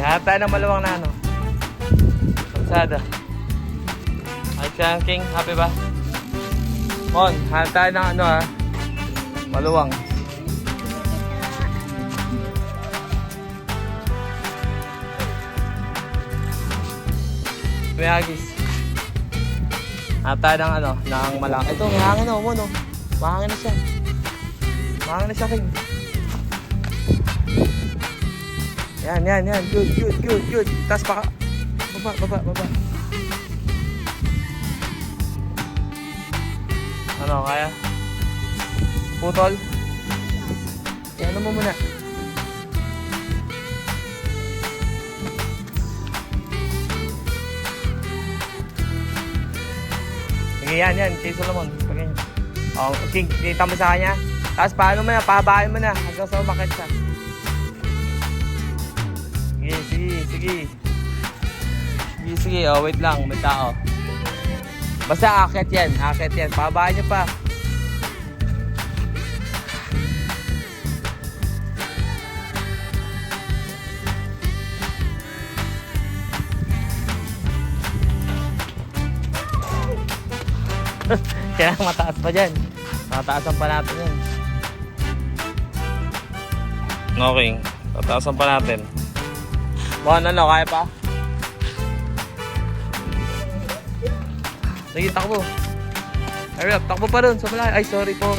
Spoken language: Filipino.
hanap tayo ng maluwang na ano. Kalsada. Ay, siya King, happy ba? Mon, hanap tayo ng ano ha. Maluwang. May agis. Hanap tayo ng ano, ng malaki. Ito, may hangin o, Mon o. Mahangin na siya. Mahangin na siya, King. Yan. Good. Taas pa ka. Baba. Ano, kaya? Putol? Ano mo muna? Sige, yan. Kay Solomon. Pagyan. Oh, King, kita mo sa kanya. Tapos paano mo na? Pahabain mo na. Hanggang sa umakit siya. Sige. Oh, wait lang. May tao. Basta akit yan. Pahabain niyo pa. Kailangan mataas pa dyan. Tataasan pa natin yan. Okay. Tataasan pa natin. Buwan ano, kaya pa? Sige, takbo. Hurry up, takbo pa dun sa malay. Ay, sorry po.